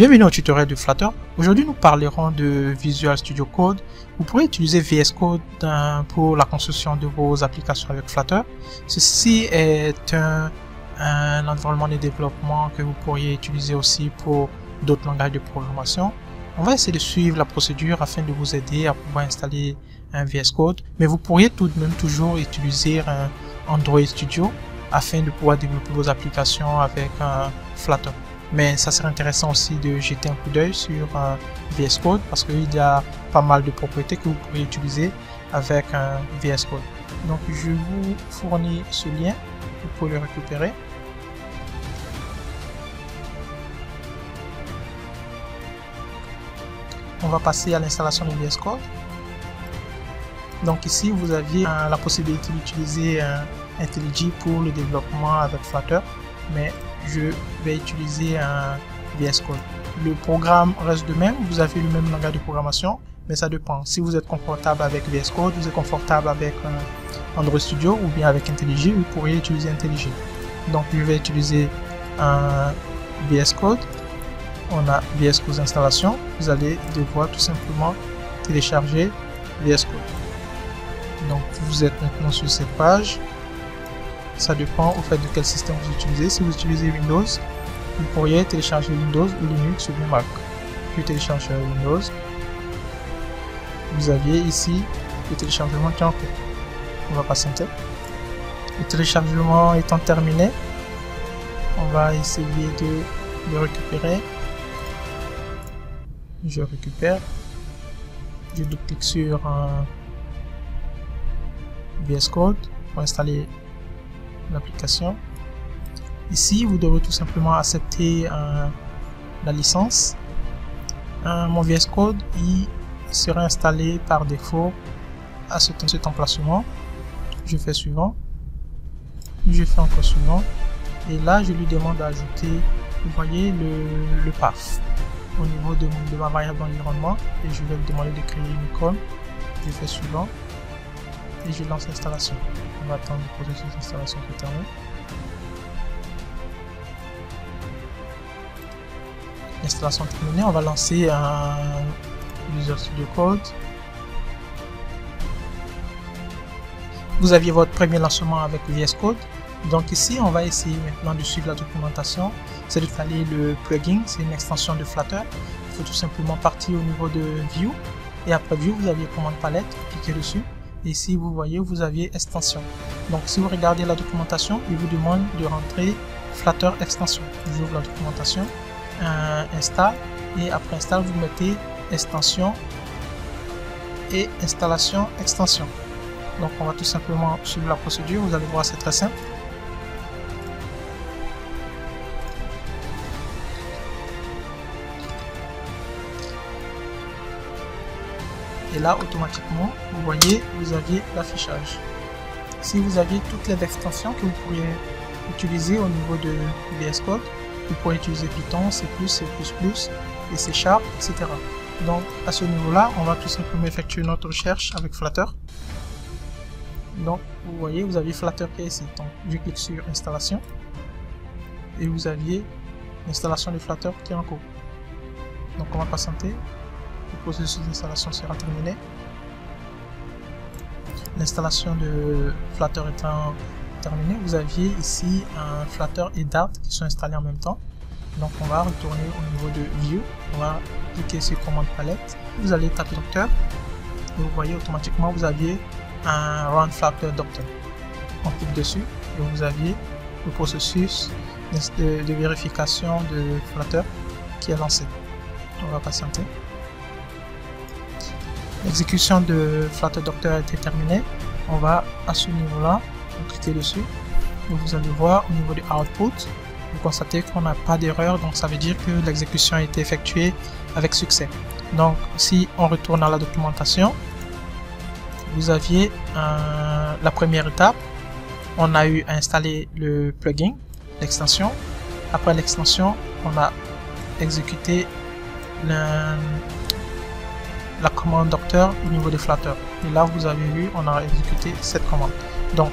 Bienvenue au tutoriel de Flutter. Aujourd'hui, nous parlerons de Visual Studio Code. Vous pourrez utiliser VS Code pour la construction de vos applications avec Flutter. Ceci est un environnement de développement que vous pourriez utiliser aussi pour d'autres langages de programmation. On va essayer de suivre la procédure afin de vous aider à pouvoir installer un VS Code, mais vous pourriez tout de même toujours utiliser un Android Studio afin de pouvoir développer vos applications avec Flutter. Mais ça serait intéressant aussi de jeter un coup d'œil sur VS Code parce qu'il y a pas mal de propriétés que vous pourriez utiliser avec un VS Code. Donc je vous fournis ce lien, vous pouvez le récupérer. On va passer à l'installation de VS Code. Donc ici vous aviez la possibilité d'utiliser IntelliJ pour le développement avec Flutter, mais je vais utiliser un VS Code. Le programme reste de même, vous avez le même langage de programmation, mais ça dépend. Si vous êtes confortable avec VS Code, vous êtes confortable avec Android Studio ou bien avec IntelliJ, vous pourriez utiliser IntelliJ. Donc je vais utiliser un VS Code. On a VS Code installation. Vous allez devoir tout simplement télécharger VS Code. Donc vous êtes maintenant sur cette page. Ça dépend au fait de quel système vous utilisez. Si vous utilisez Windows, vous pourriez télécharger Windows ou Linux ou Mac. Je télécharge Windows. Vous aviez ici le téléchargement qui est en cours. On va patienter. Le téléchargement étant terminé, on va essayer de le récupérer. Je récupère. Je double-clique sur VS Code pour installer l'application. Ici, vous devez tout simplement accepter la licence. Mon VS Code il sera installé par défaut à cet emplacement. Je fais suivant. Je fais encore suivant. Et là, je lui demande d'ajouter, vous voyez, le path au niveau de ma variable d'environnement. Et je vais lui demander de créer une icône. Je fais suivant. Et je lance l'installation. On va attendre le processus d'installation qui termine. L'installation terminée, on va lancer un Visual Studio Code. Vous aviez votre premier lancement avec VS Code. Donc ici, on va essayer maintenant de suivre la documentation. C'est d'installer le plugin, c'est une extension de Flutter. Il faut tout simplement partir au niveau de View. Et après View, vous avez commande palette, cliquez dessus. Et ici, vous voyez, vous aviez extension. Donc, si vous regardez la documentation, il vous demande de rentrer Flutter extension. J'ouvre la documentation, install, et après install, vous mettez extension et installation extension. Donc, on va tout simplement suivre la procédure. Vous allez voir, c'est très simple. Et là, automatiquement, vous voyez, vous aviez l'affichage. Si vous aviez toutes les extensions que vous pourriez utiliser au niveau de VS Code, vous pourrez utiliser Python, C++, C++, et C#, etc. Donc, à ce niveau-là, on va tout simplement effectuer notre recherche avec Flutter. Donc, vous voyez, vous aviez Flutter qui est ici. Donc, je clique sur Installation. Et vous aviez l'installation de Flutter qui est en cours. Donc, on va patienter. Le processus d'installation sera terminé. L'installation de Flutter étant terminée, vous aviez ici un Flutter et Dart qui sont installés en même temps. Donc on va retourner au niveau de View, on va cliquer sur commande palette. Vous allez taper Doctor et vous voyez automatiquement vous aviez un Run Flutter Doctor. On clique dessus et vous aviez le processus de vérification de Flutter qui est lancé. On va patienter. L'exécution de Flutter Doctor a été terminée. On va à ce niveau-là, cliquer dessus et vous allez voir au niveau du output, vous constatez qu'on n'a pas d'erreur, donc ça veut dire que l'exécution a été effectuée avec succès. Donc si on retourne à la documentation, vous aviez la première étape, on a eu à installer le plugin, l'extension. Après l'extension, on a exécuté la commande Doctor au niveau de Flutter. Et là, vous avez vu, on a exécuté cette commande. Donc,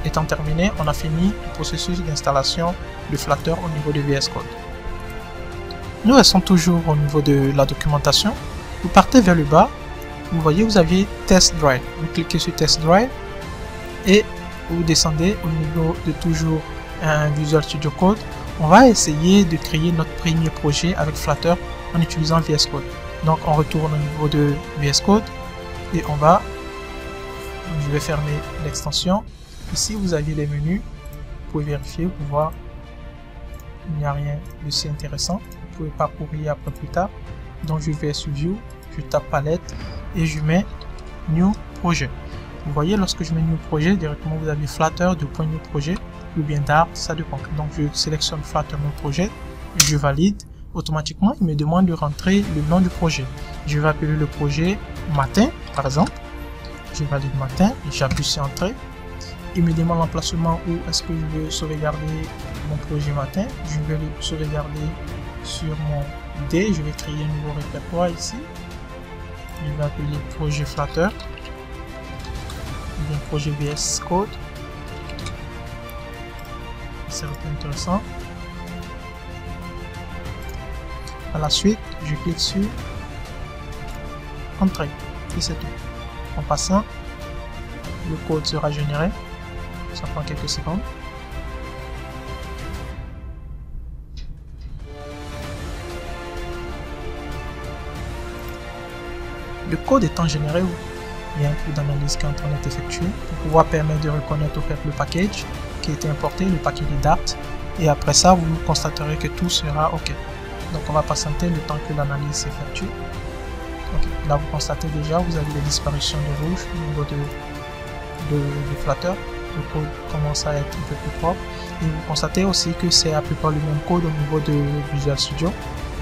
étant terminé, on a fini le processus d'installation de Flutter au niveau de VS Code. Nous restons toujours au niveau de la documentation. Vous partez vers le bas. Vous voyez, vous avez Test Drive. Vous cliquez sur Test Drive et vous descendez au niveau de toujours un Visual Studio Code. On va essayer de créer notre premier projet avec Flutter en utilisant VS Code. Donc on retourne au niveau de VS Code et je vais fermer l'extension. Ici vous avez les menus, vous pouvez vérifier pour voir, il n'y a rien de si intéressant. Vous pouvez parcourir après plus tard. Donc je vais sur View, je tape palette et je mets New Projet. Vous voyez, lorsque je mets New Projet, directement vous avez Flutter de point New Projet ou bien Dart, ça dépend. Donc je sélectionne Flutter New Projet, je valide. Automatiquement il me demande de rentrer le nom du projet. Je vais appeler le projet matin par exemple. Je valide matin et j'appuie sur Entrée. Il me demande l'emplacement où est-ce que je veux sauvegarder mon projet matin. Je vais le sauvegarder sur mon D. Je vais créer un nouveau répertoire ici. Je vais appeler projet Flutter ou bien projet VS Code. C'est un peu intéressant. À la suite, je clique sur Entrée et c'est tout. En passant, le code sera généré. Ça prend quelques secondes. Le code étant généré, il y a un peu d'analyse qui est en train d'être effectuée pour pouvoir permettre de reconnaître au fait le package qui a été importé, le package de Dart. Et après ça, vous constaterez que tout sera OK. Donc on va patienter le temps que l'analyse s'effectue. Okay. Là vous constatez déjà, vous avez des disparitions de rouge au niveau de Flutter. Le code commence à être un peu plus propre. Et vous constatez aussi que c'est à peu près le même code au niveau de Visual Studio.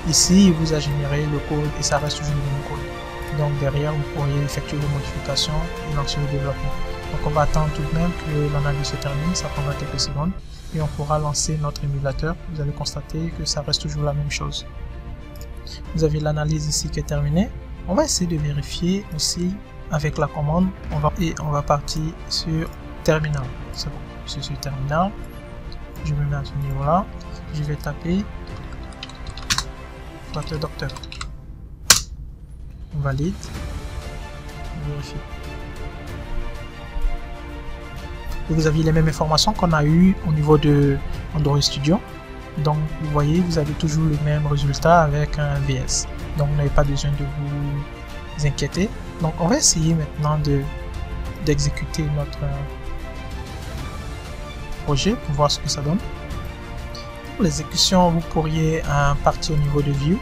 Ici, il vous a généré le code et ça reste toujours le même code. Donc derrière, vous pourriez effectuer des modifications et lancer le développement. Donc on va attendre tout de même que l'analyse se termine, ça prendra quelques secondes. Et on pourra lancer notre émulateur. Vous allez constater que ça reste toujours la même chose. Vous avez l'analyse ici qui est terminée. On va essayer de vérifier aussi avec la commande. On va partir sur terminal. C'est bon. Je suis sur terminal. Je me mets à ce niveau là. Je vais taper Flutter Docteur. On valide. Vérifie. Et vous avez les mêmes informations qu'on a eu au niveau de Android Studio. Donc vous voyez, vous avez toujours le même résultat avec un VS. Donc vous n'avez pas besoin de vous inquiéter. Donc on va essayer maintenant d'exécuter notre projet pour voir ce que ça donne. Pour l'exécution, vous pourriez partir au niveau de View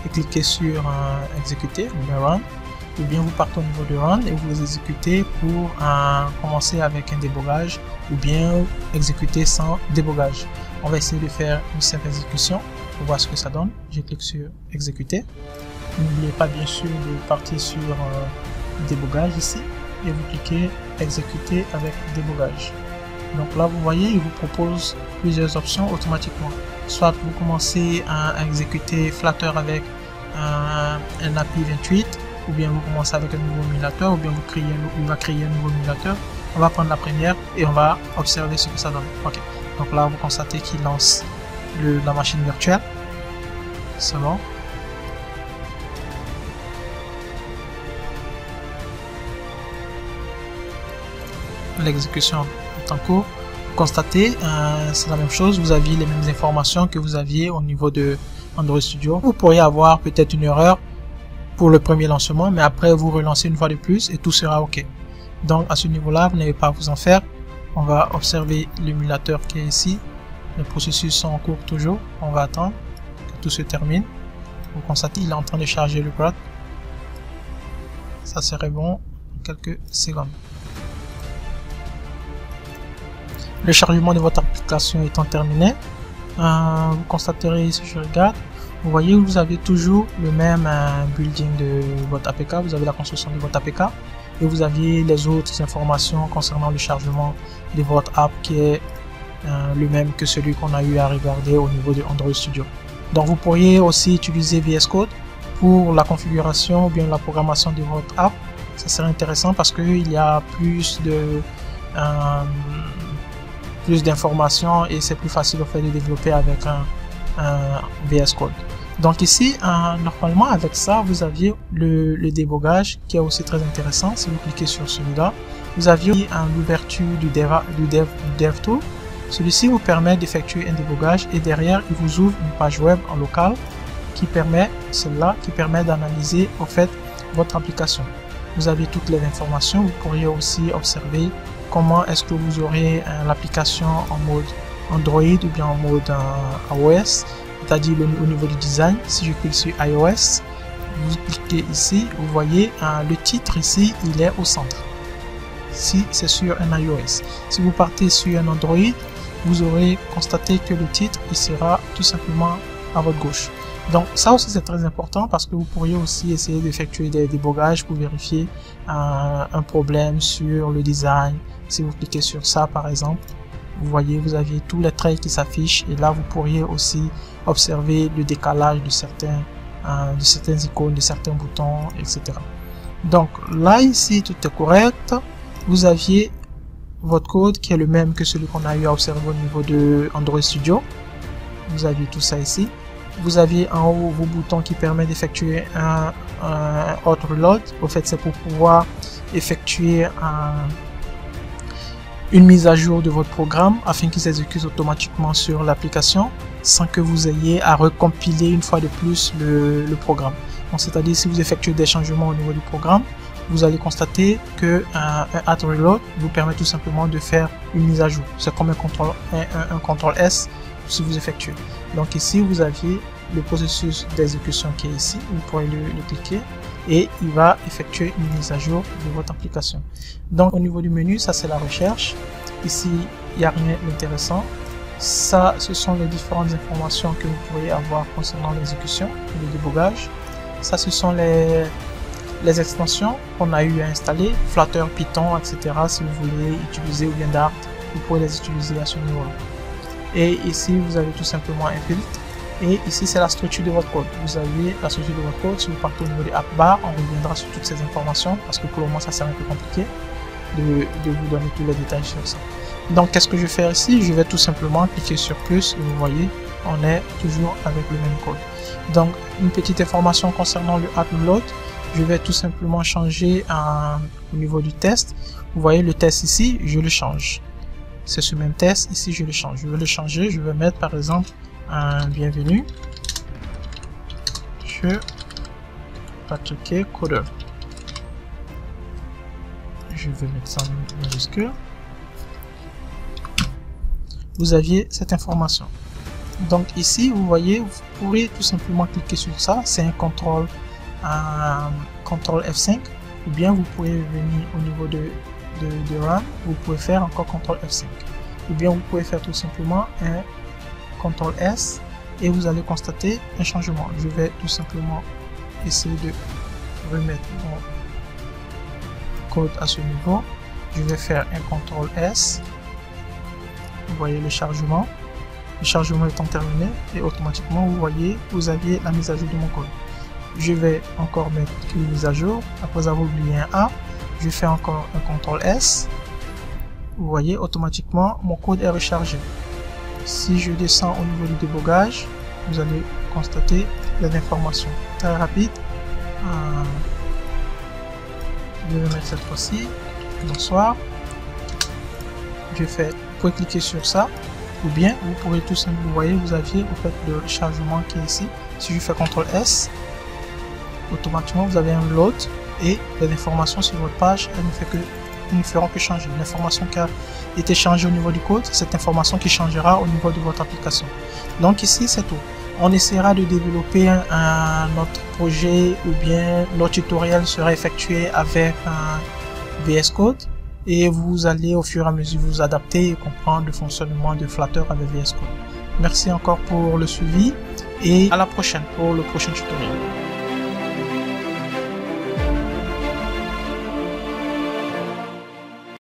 et cliquer sur exécuter ou bien Run. Ou bien vous partez au niveau de Run et vous exécutez pour commencer avec un débogage ou bien exécuter sans débogage. On va essayer de faire une simple exécution pour voir ce que ça donne. Je clique sur exécuter. N'oubliez pas bien sûr de partir sur débogage ici et vous cliquez exécuter avec débogage. Donc là vous voyez, il vous propose plusieurs options automatiquement. Soit vous commencez à exécuter Flutter avec un API 28, ou bien vous commencez avec un nouveau émulateur, ou bien il va créer un nouveau émulateur. On va prendre la première et on va observer ce que ça donne. Ok. Donc là vous constatez qu'il lance la machine virtuelle. C'est bon. L'exécution est en cours. Vous constatez, c'est la même chose. Vous aviez les mêmes informations que vous aviez au niveau de Android Studio. Vous pourriez avoir peut-être une erreur pour le premier lancement, mais après vous relancez une fois de plus et tout sera OK. Donc à ce niveau-là, vous n'avez pas à vous en faire. On va observer l'émulateur qui est ici. Les processus sont en cours toujours. On va attendre que tout se termine. Vous constatez, il est en train de charger le code. Ça serait bon en quelques secondes. Le chargement de votre application étant terminé, vous constaterez, si je regarde, vous voyez, vous avez toujours le même building de votre APK, vous avez la construction de votre APK et vous aviez les autres informations concernant le chargement de votre app qui est le même que celui qu'on a eu à regarder au niveau de Android Studio. Donc vous pourriez aussi utiliser VS Code pour la configuration ou bien la programmation de votre app. Ça serait intéressant parce qu'il y a plus d'informations et c'est plus facile au fait de développer avec un VS Code. Donc ici, normalement avec ça, vous aviez le débogage qui est aussi très intéressant. Si vous cliquez sur celui-là, vous aviez l'ouverture du DevTool. Celui-ci vous permet d'effectuer un débogage et derrière, il vous ouvre une page web en local qui permet, celle-là, qui permet d'analyser au fait votre application. Vous avez toutes les informations. Vous pourriez aussi observer comment est-ce que vous aurez l'application en mode Android ou bien en mode iOS, c'est-à-dire au niveau du design. Si je clique sur iOS, vous cliquez ici, vous voyez le titre ici, il est au centre. Si c'est sur un iOS. Si vous partez sur un Android, vous aurez constaté que le titre il sera tout simplement à votre gauche. Donc ça aussi c'est très important parce que vous pourriez aussi essayer d'effectuer des débogages pour vérifier un problème sur le design. Si vous cliquez sur ça par exemple, vous voyez vous aviez tous les traits qui s'affichent et là vous pourriez aussi observer le décalage de certaines icônes, de certains boutons, etc. Donc là ici tout est correct. Vous aviez votre code qui est le même que celui qu'on a eu à observer au niveau de Android Studio. Vous aviez tout ça ici. Vous aviez en haut vos boutons qui permettent d'effectuer un hot reload. Au fait, c'est pour pouvoir effectuer une mise à jour de votre programme afin qu'il s'exécute automatiquement sur l'application sans que vous ayez à recompiler une fois de plus le programme. Donc, c'est-à-dire si vous effectuez des changements au niveau du programme, vous allez constater que un hot reload vous permet tout simplement de faire une mise à jour. C'est comme un CTRL S si vous effectuez. Donc ici vous aviez le processus d'exécution qui est ici, vous pourrez le cliquer et il va effectuer une mise à jour de votre application. Donc au niveau du menu, ça c'est la recherche. Ici il n'y a rien d'intéressant. Ça, ce sont les différentes informations que vous pourriez avoir concernant l'exécution et le débogage. Ça, ce sont les extensions qu'on a eu à installer, Flutter, Python, etc. Si vous voulez utiliser ou bien Dart, vous pouvez les utiliser à ce niveau-là. Et ici, vous avez tout simplement un filtre. Et ici, c'est la structure de votre code. Vous avez la structure de votre code. Si vous partez au niveau des app bar, on reviendra sur toutes ces informations parce que pour le moment, ça c'est un peu compliqué de vous donner tous les détails sur ça. Donc, qu'est-ce que je vais faire ici? Je vais tout simplement cliquer sur plus et vous voyez, on est toujours avec le même code. Donc, une petite information concernant le upload. Je vais tout simplement changer au niveau du test. Vous voyez le test ici, je le change. C'est ce même test ici, je le change. Je vais le changer, je vais mettre par exemple un bienvenue. Je Patrick Coder. Je vais mettre ça en majuscule. Vous aviez cette information. Donc ici, vous voyez, vous pourrez tout simplement cliquer sur ça. C'est un CTRL F5 ou bien vous pouvez venir au niveau de RAM, vous pouvez faire encore CTRL F5 ou bien vous pouvez faire tout simplement un CTRL S et vous allez constater un changement. Je vais tout simplement essayer de remettre mon code à ce niveau. Je vais faire un CTRL S. Vous voyez le chargement étant terminé et automatiquement vous voyez vous aviez la mise à jour de mon code. Je vais encore mettre une mise à jour. Après avoir oublié un A, je fais encore un CTRL S. Vous voyez, automatiquement, mon code est rechargé. Si je descends au niveau du débogage, vous allez constater les informations très rapides. Je vais mettre cette fois-ci. Bonsoir. Vous pouvez cliquer sur ça. Ou bien, vous pourrez tout simplement, vous voyez, vous aviez au fait le chargement qui est ici. Si je fais CTRL S, automatiquement vous avez un load et les informations sur votre page elles ne feront que changer. L'information qui a été changée au niveau du code, c'est cette information qui changera au niveau de votre application. Donc ici c'est tout. On essaiera de développer notre projet ou bien notre tutoriel sera effectué avec un VS Code et vous allez au fur et à mesure vous adapter et comprendre le fonctionnement de Flutter avec VS Code. Merci encore pour le suivi et à la prochaine pour le prochain tutoriel.